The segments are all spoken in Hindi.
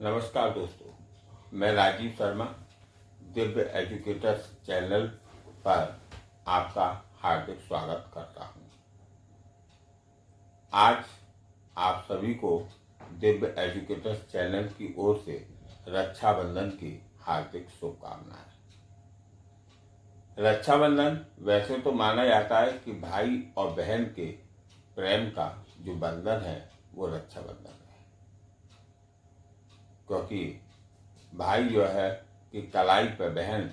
नमस्कार दोस्तों, मैं राजीव शर्मा दिव्य एजुकेटर्स चैनल पर आपका हार्दिक स्वागत करता हूं। आज आप सभी को दिव्य एजुकेटर्स चैनल की ओर से रक्षाबंधन की हार्दिक शुभकामनाएं। रक्षाबंधन वैसे तो माना जाता है कि भाई और बहन के प्रेम का जो बंधन है वो रक्षाबंधन है, क्योंकि भाई जो है कि कलाई पर बहन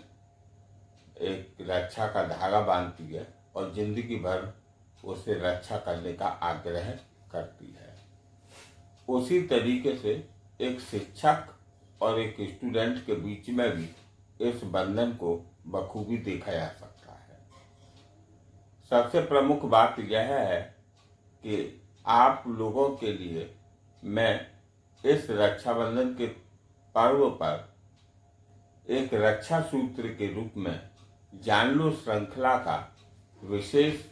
एक रक्षा का धागा बांधती है और जिंदगी भर उसे रक्षा करने का आग्रह करती है। उसी तरीके से एक शिक्षक और एक स्टूडेंट के बीच में भी इस बंधन को बखूबी देखा जा सकता है। सबसे प्रमुख बात यह है कि आप लोगों के लिए मैं इस रक्षाबंधन के पर्व पर एक रक्षा सूत्र के रूप में जान लो श्रृंखला का विशेष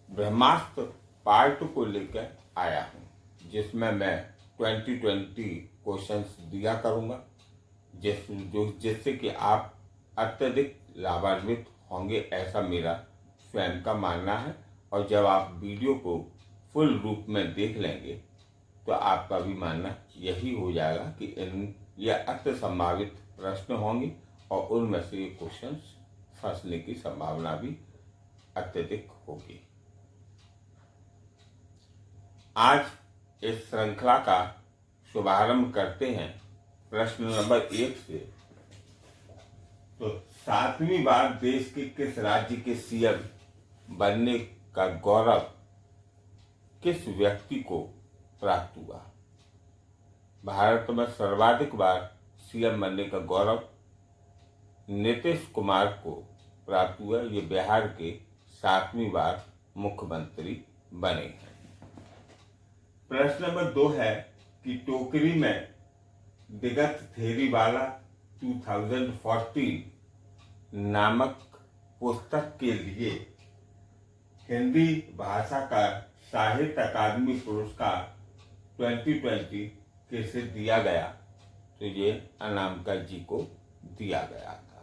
ब्रह्मास्त्र पार्ट को लेकर आया हूं, जिसमें मैं 2020 क्वेश्चंस दिया करूंगा, जिससे कि आप अत्यधिक लाभान्वित होंगे, ऐसा मेरा स्वयं का मानना है। और जब आप वीडियो को फुल रूप में देख लेंगे तो आपका भी मानना यही हो जाएगा कि ये अति संभावित प्रश्न होंगे और उनमें से ये क्वेश्चंस फंसने की संभावना भी अत्यधिक होगी। आज इस श्रृंखला का शुभारंभ करते हैं प्रश्न नंबर 1 से। तो 7वीं बार देश के किस राज्य के सीएम बनने का गौरव किस व्यक्ति को प्राप्त हुआ? भारत में सर्वाधिक बार सीएम बनने का गौरव नीतीश कुमार को प्राप्त हुआ। ये बिहार के 7वीं बार मुख्यमंत्री बने हैं। प्रश्न नंबर 2 है कि टोकरी में दिगत थेरीवाला 2014 नामक पुस्तक के लिए हिंदी भाषा का साहित्य अकादमी पुरस्कार 2020 किसे दिया गया? तो ये अनामिका जी को दिया गया था।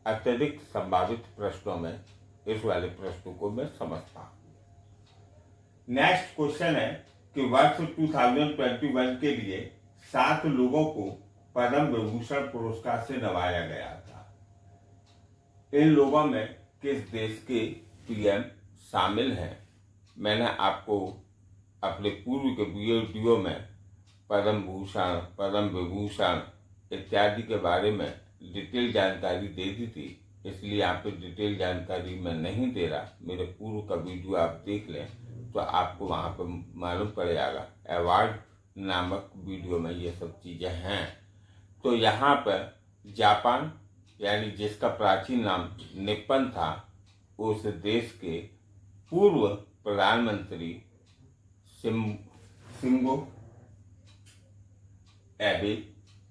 अत्यधिक संभावित प्रश्नों में इस वाले प्रश्नों को मैं समझता हूं। नेक्स्ट क्वेश्चन है कि वर्ष 2021 के लिए 7 लोगों को पद्म विभूषण पुरस्कार से नवाजा गया था। इन लोगों में किस देश के पीएम शामिल हैं? मैंने आपको अपने पूर्व के वीडियो में पद्म भूषण, पद्म विभूषण इत्यादि के बारे में डिटेल जानकारी दे दी थी, इसलिए आप पे डिटेल जानकारी मैं नहीं दे रहा। मेरे पूर्व का वीडियो आप देख लें तो आपको वहाँ पर मालूम पड़ जाएगा। अवार्ड नामक वीडियो में ये सब चीज़ें हैं। तो यहाँ पर जापान, यानी जिसका प्राचीन नाम निप्पन था, उस देश के पूर्व प्रधानमंत्री शिंजो एबे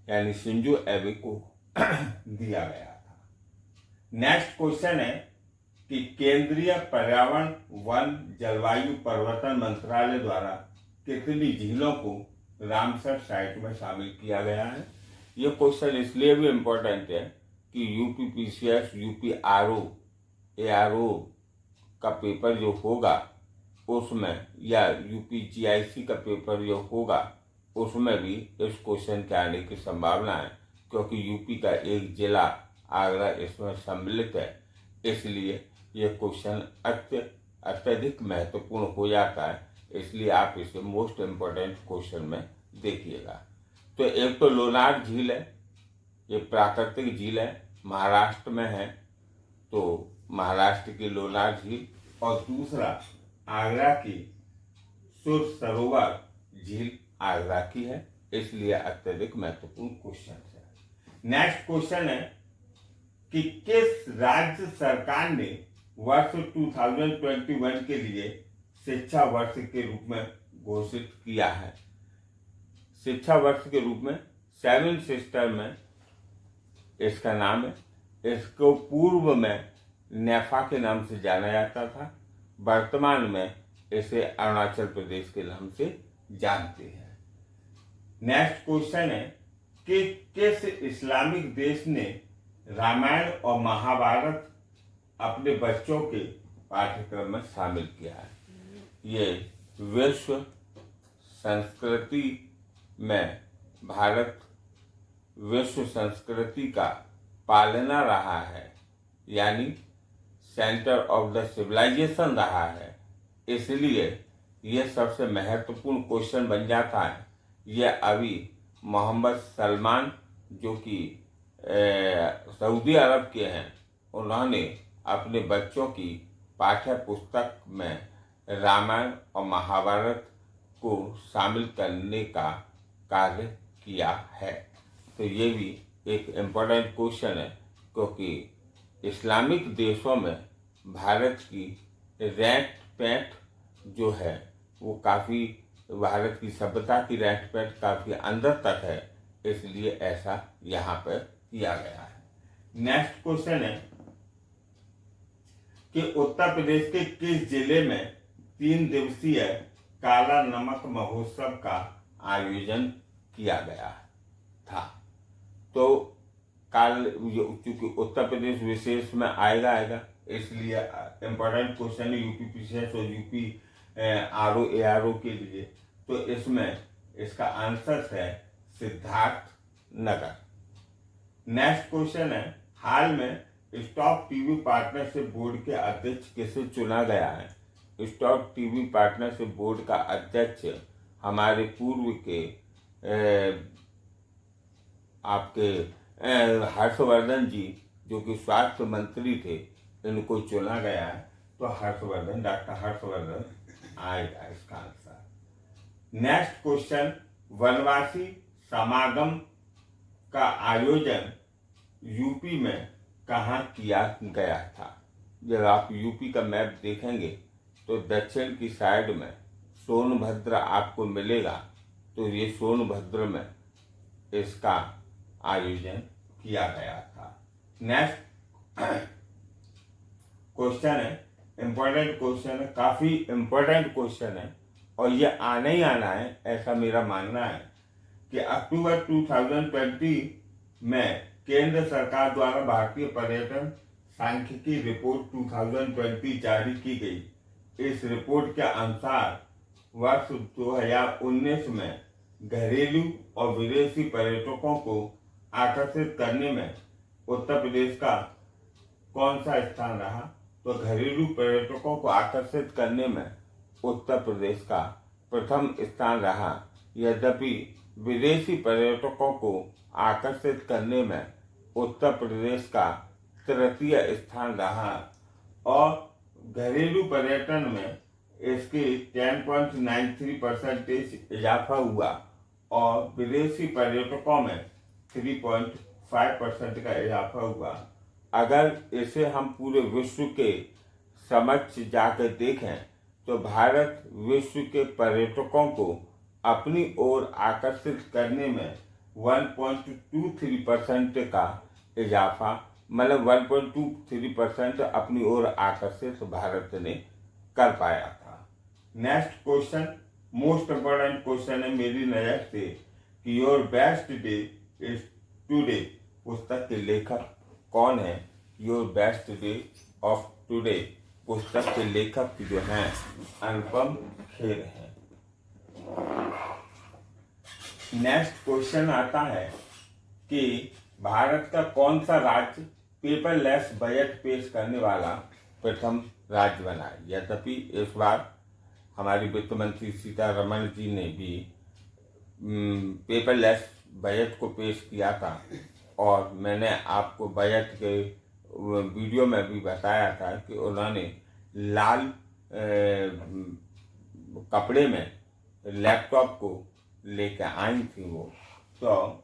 यानी शिंजो एबे को दिया गया था। नेक्स्ट क्वेश्चन है कि केंद्रीय पर्यावरण, वन, जलवायु परिवर्तन मंत्रालय द्वारा कितनी झीलों को रामसर साइट में शामिल किया गया है? ये क्वेश्चन इसलिए भी इम्पोर्टेंट है कि यूपीपीसीएस, यूपीआरओ, एआरओ का पेपर जो होगा उसमें, या यूपीजीआईसी का पेपर जो होगा उसमें भी इस क्वेश्चन के आने की संभावना है, क्योंकि यूपी का एक जिला आगरा इसमें सम्मिलित है। इसलिए यह क्वेश्चन अत्यधिक महत्वपूर्ण हो जाता है, इसलिए आप इसे मोस्ट इम्पोर्टेंट क्वेश्चन में देखिएगा। तो एक तो लोनार झील है, ये प्राकृतिक झील है, महाराष्ट्र में है, तो महाराष्ट्र की लोनार झील, और दूसरा आगरा की सुर सरोवर झील आगरा की है, इसलिए अत्यधिक महत्वपूर्ण क्वेश्चन है। नेक्स्ट क्वेश्चन है कि किस राज्य सरकार ने वर्ष 2021 के लिए शिक्षा वर्ष के रूप में घोषित किया है? शिक्षा वर्ष के रूप में 7 सिस्टर में इसका नाम है। इसको पूर्व में नेफा के नाम से जाना जाता था, वर्तमान में इसे अरुणाचल प्रदेश के नाम से जानते हैं। नेक्स्ट क्वेश्चन है कि किस इस्लामिक देश ने रामायण और महाभारत अपने बच्चों के पाठ्यक्रम में शामिल किया है? ये विश्व संस्कृति में भारत विश्व संस्कृति का पालना रहा है, यानी सेंटर ऑफ द सिविलाइजेशन रहा है, इसलिए यह सबसे महत्वपूर्ण क्वेश्चन बन जाता है। यह अभी मोहम्मद सलमान जो कि सऊदी अरब के हैं, उन्होंने अपने बच्चों की पाठ्य पुस्तक में रामायण और महाभारत को शामिल करने का कार्य किया है। तो ये भी एक इम्पोर्टेंट क्वेश्चन है, क्योंकि इस्लामिक देशों में भारत की रैंक पैठ जो है वो काफ़ी, भारत की सभ्यता की रैंक पैठ काफ़ी अंदर तक है, इसलिए ऐसा यहाँ पर किया गया है। नेक्स्ट क्वेश्चन है कि उत्तर प्रदेश के किस जिले में 3 दिवसीय काला नमक महोत्सव का आयोजन किया गया था? तो चूंकि उत्तर प्रदेश विशेष में आएगा, इसलिए इम्पोर्टेंट क्वेश्चन है यूपी पीसीएस और यूपी आरओ एआरओ के लिए। तो इसमें इसका आंसर है सिद्धार्थ नगर। नेक्स्ट क्वेश्चन है, हाल में स्टॉप टीवी पार्टनरशिप बोर्ड के अध्यक्ष किसे चुना गया है? स्टॉप टीवी पार्टनरशिप बोर्ड का अध्यक्ष हमारे पूर्व के आपके हर्षवर्धन जी जो कि स्वास्थ्य मंत्री थे, इनको चुना गया है। तो हर्षवर्धन, डॉक्टर हर्षवर्धन आएगा इसका आंसर। नेक्स्ट क्वेश्चन, वनवासी समागम का आयोजन यूपी में कहाँ किया गया था? जब आप यूपी का मैप देखेंगे तो दक्षिण की साइड में सोनभद्र आपको मिलेगा, तो ये सोनभद्र में इसका आयोजन किया गया था। नेक्स्ट क्वेश्चन है, इम्पोर्टेंट क्वेश्चन है, काफी इम्पोर्टेंट क्वेश्चन है और ये आना ही आना है, ऐसा मेरा मानना है कि अक्टूबर 2020 में केंद्र सरकार द्वारा भारतीय पर्यटन सांख्यिकी रिपोर्ट 2020 जारी की गई। इस रिपोर्ट के अनुसार वर्ष 2019 में घरेलू और विदेशी पर्यटकों को आकर्षित करने में उत्तर प्रदेश का कौन सा स्थान रहा? तो घरेलू पर्यटकों को आकर्षित करने में उत्तर प्रदेश का प्रथम स्थान रहा। यद्यपि विदेशी पर्यटकों को आकर्षित करने में उत्तर प्रदेश का तृतीय स्थान रहा और घरेलू पर्यटन में इसके 10.93% इजाफा हुआ और विदेशी पर्यटकों में 3.5% का इजाफा हुआ। अगर इसे हम पूरे विश्व के समक्ष जाकर देखें तो भारत विश्व के पर्यटकों को अपनी ओर आकर्षित करने में 1.23% का इजाफा, मतलब 1.23% अपनी ओर आकर्षित भारत ने कर पाया था। Next question, most important question है मेरी नजर से कि your best day is today पुस्तक के लेखक कौन है? Your best day of today पुस्तक के लेखक जो हैं अनुपम खेर हैं। नेक्स्ट क्वेश्चन आता है कि भारत का कौन सा राज्य पेपरलेस बजट पेश करने वाला प्रथम राज्य बना है? यद्यपि इस बार हमारी वित्त मंत्री सीतारमण जी ने भी पेपरलेस बजट को पेश किया था और मैंने आपको बजट के वीडियो में भी बताया था कि उन्होंने लाल कपड़े में लैपटॉप को लेकर आई थी वो। तो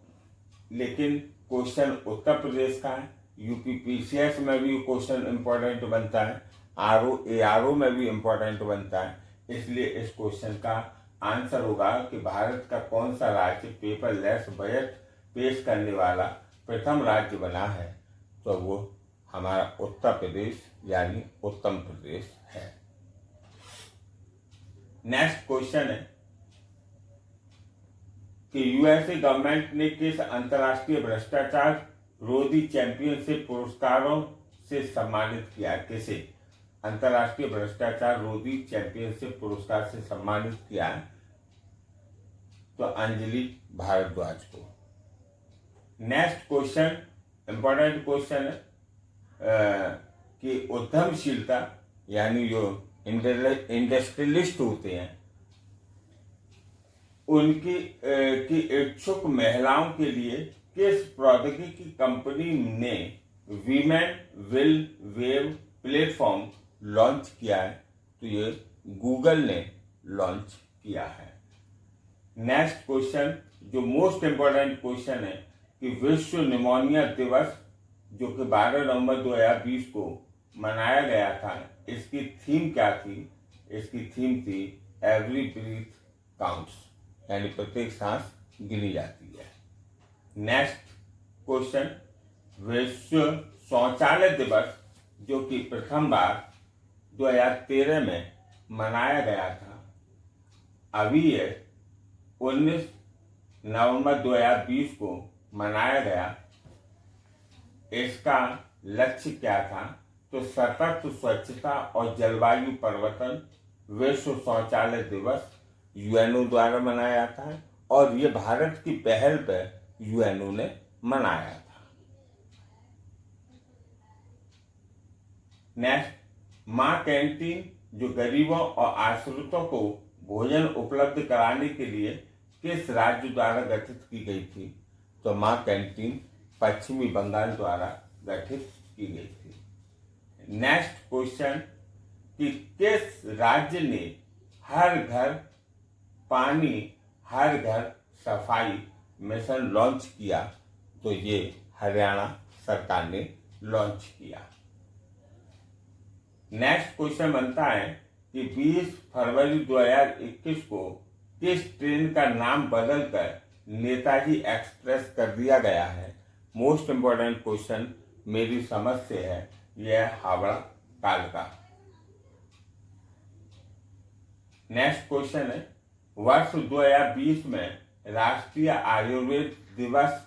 लेकिन क्वेश्चन उत्तर प्रदेश का है, यूपी पीसीएस में भी क्वेश्चन इम्पोर्टेंट बनता है, आरओ एआरओ में भी इम्पोर्टेंट बनता है, इसलिए इस क्वेश्चन का आंसर होगा कि भारत का कौन सा राज्य पेपरलेस बजट पेश करने वाला प्रथम राज्य बना है? तो वो हमारा उत्तर प्रदेश यानी उत्तम प्रदेश है। नेक्स्ट क्वेश्चन है कि यूएसए गवर्नमेंट ने किस अंतर्राष्ट्रीय भ्रष्टाचार रोधी चैंपियनशिप पुरस्कारों से सम्मानित किया? किसे अंतर्राष्ट्रीय भ्रष्टाचार रोधी चैंपियनशिप पुरस्कार से सम्मानित किया? तो अंजलि भारद्वाज को। नेक्स्ट क्वेश्चन इंपॉर्टेंट क्वेश्चन है कि उद्यमशीलता यानी जो इंडस्ट्रियलिस्ट होते हैं उनकी की इच्छुक महिलाओं के लिए किस प्रौद्योगिकी कंपनी ने women will wave platform launch किया है? तो ये गूगल ने लॉन्च किया है। नेक्स्ट क्वेश्चन जो मोस्ट इंपॉर्टेंट क्वेश्चन है कि विश्व निमोनिया दिवस जो कि 12 नवंबर 2020 को मनाया गया था, इसकी थीम क्या थी? इसकी थीम थी एवरी ब्रीथ काउंट्स, यानी प्रत्येक सांस गिनी जाती है। नेक्स्ट क्वेश्चन विश्व शौचालय दिवस जो कि प्रथम बार 2013 में मनाया गया था, अभी ये 19 नवंबर 2020 को मनाया गया। इसका लक्ष्य क्या था? तो सतत स्वच्छता और जलवायु परिवर्तन विश्व शौचालय दिवस यूएनओ द्वारा मनाया जाता है और ये भारत की पहल पर यूएनओ ने मनाया था। नेक्स्ट, मां कैंटीन जो गरीबों और आश्रितों को भोजन उपलब्ध कराने के लिए किस राज्य द्वारा गठित की गई थी? तो मां कैंटीन पश्चिमी बंगाल द्वारा गठित की गई थी। नेक्स्ट क्वेश्चन कि किस राज्य ने हर घर पानी हर घर सफाई मिशन लॉन्च किया? तो ये हरियाणा सरकार ने लॉन्च किया। नेक्स्ट क्वेश्चन बनता है कि 20 फरवरी 2021 को किस ट्रेन का नाम बदलकर नेताजी एक्सप्रेस कर दिया गया है? मोस्ट इंपॉर्टेंट क्वेश्चन मेरी समझ से है यह हावड़ा कालका। नेक्स्ट क्वेश्चन है वर्ष 2020 में राष्ट्रीय आयुर्वेद दिवस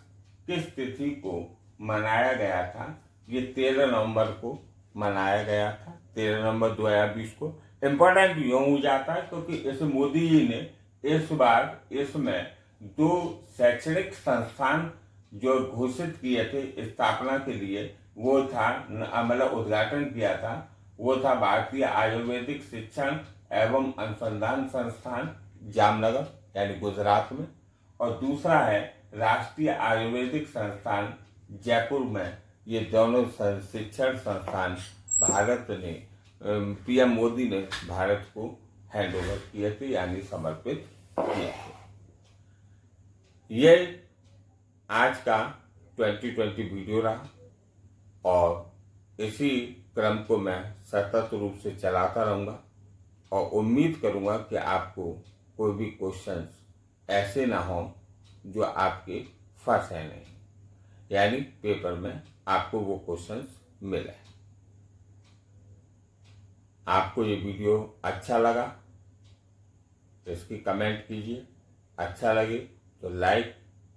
किस तिथि को मनाया गया था? ये 13 नवंबर को मनाया गया था, 13 नवंबर 2020 को। इम्पोर्टेंट यूं हो जाता है क्योंकि इस मोदी जी ने इस बार इसमें 2 शैक्षणिक संस्थान जो घोषित किए थे स्थापना के लिए, वो था मतलब उद्घाटन किया था, वो था भारतीय आयुर्वेदिक शिक्षण एवं अनुसंधान संस्थान जामनगर यानी गुजरात में, और दूसरा है राष्ट्रीय आयुर्वेदिक संस्थान जयपुर में। ये दोनों शिक्षण संस्थान भारत ने पीएम मोदी ने भारत को हैंडओवर किए थे यानी समर्पित किए थे। ये आज का 2020 वीडियो रहा और इसी क्रम को मैं सतत रूप से चलाता रहूँगा और उम्मीद करूँगा कि आपको कोई भी क्वेश्चंस ऐसे ना हो जो आपके फंसे नहीं, यानी पेपर में आपको वो क्वेश्चंस मिले। आपको ये वीडियो अच्छा लगा तो इसकी कमेंट कीजिए, अच्छा लगे तो लाइक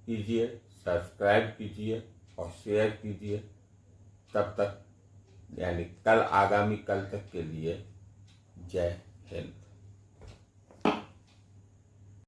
कीजिए, सब्सक्राइब कीजिए और शेयर कीजिए। तब तक यानी आगामी कल तक के लिए जय हिंद।